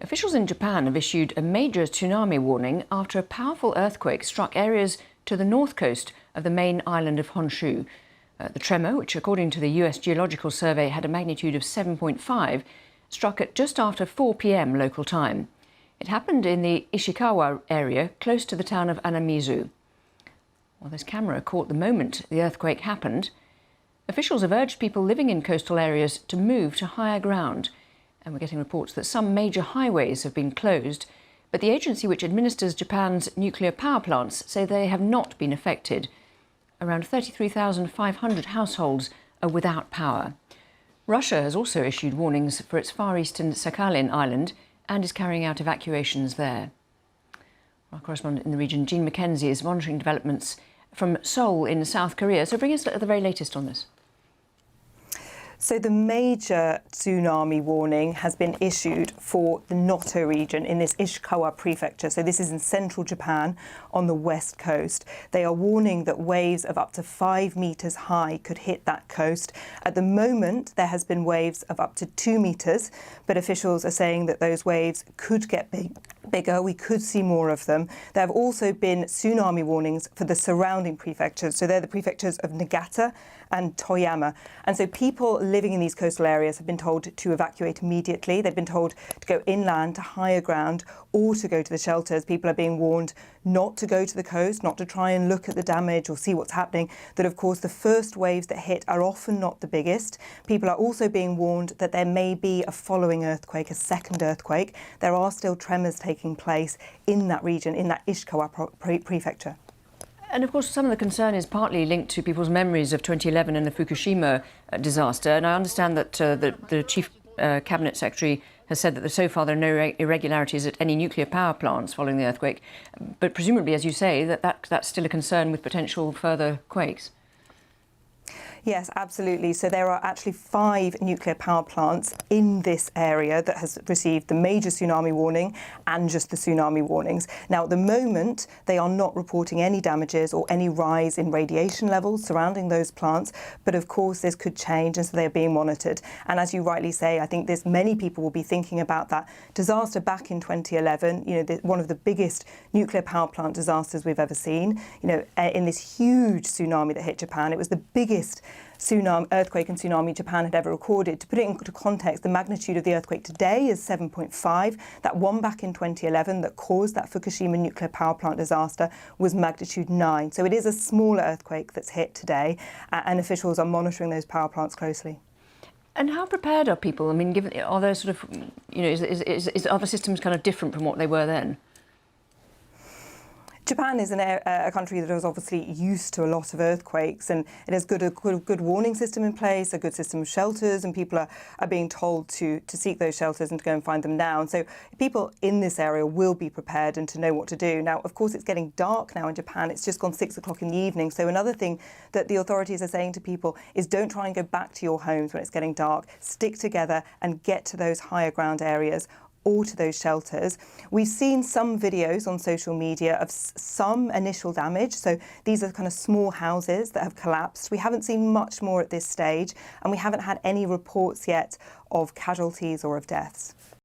Officials in Japan have issued a major tsunami warning after a powerful earthquake struck areas to the north coast of the main island of Honshu. The tremor, which according to the US Geological Survey had a magnitude of 7.5, struck at just after 4 p.m. local time. It happened in the Ishikawa area close to the town of Anamizu. Well, this camera caught the moment the earthquake happened. Officials have urged people living in coastal areas to move to higher ground. And we're getting reports that some major highways have been closed, but the agency which administers Japan's nuclear power plants say they have not been affected. Around 33,500 households are without power. Russia has also issued warnings for its far eastern Sakhalin island and is carrying out evacuations there. Our correspondent in the region, Jean Mackenzie, is monitoring developments from Seoul in South Korea. So bring us the very latest on this. So the major tsunami warning has been issued for the Noto region in this Ishikawa prefecture. So this is in central Japan on the west coast. They are warning that waves of up to 5 meters high could hit that coast. At the moment, there has been waves of up to 2 meters, but officials are saying that those waves could get bigger. We could see more of them. There have also been tsunami warnings for the surrounding prefectures. So they're the prefectures of Niigata and Toyama. And so people living in these coastal areas have been told to evacuate immediately. They've been told to go inland to higher ground or to go to the shelters. People are being warned not to go to the coast, not to try and look at the damage or see what's happening. That, of course, the first waves that hit are often not the biggest. People are also being warned that there may be a following earthquake, a second earthquake. There are still tremors taking place in that region, in that Ishikawa prefecture. And of course, some of the concern is partly linked to people's memories of 2011 and the Fukushima disaster. And I understand that the Chief Cabinet Secretary has said that so far there are no irregularities at any nuclear power plants following the earthquake. But presumably, as you say, that's still a concern with potential further quakes. Yes, absolutely. So there are actually 5 nuclear power plants in this area that has received the major tsunami warning and just the tsunami warnings. Now, at the moment, they are not reporting any damages or any rise in radiation levels surrounding those plants. But of course, this could change, and so they are being monitored. And as you rightly say, I think many people will be thinking about that disaster back in 2011, one of the biggest nuclear power plant disasters we've ever seen. In this huge tsunami that hit Japan, it was the biggest earthquake and tsunami Japan had ever recorded. To put it into context, the magnitude of the earthquake today is 7.5. That one back in 2011 that caused that Fukushima nuclear power plant disaster was magnitude 9. So it is a smaller earthquake that's hit today, and officials are monitoring those power plants closely. And how prepared are people? I mean, are there sort of, are the systems kind of different from what they were then? Japan is a country that is obviously used to a lot of earthquakes, and it has a good warning system in place, a good system of shelters, and people are being told to seek those shelters and to go and find them now. And so people in this area will be prepared and to know what to do. Now, of course, it's getting dark now in Japan. It's just gone 6 o'clock in the evening. So another thing that the authorities are saying to people is don't try and go back to your homes when it's getting dark. Stick together and get to those higher ground areas or to those shelters. We've seen some videos on social media of some initial damage. So these are kind of small houses that have collapsed. We haven't seen much more at this stage, and we haven't had any reports yet of casualties or of deaths.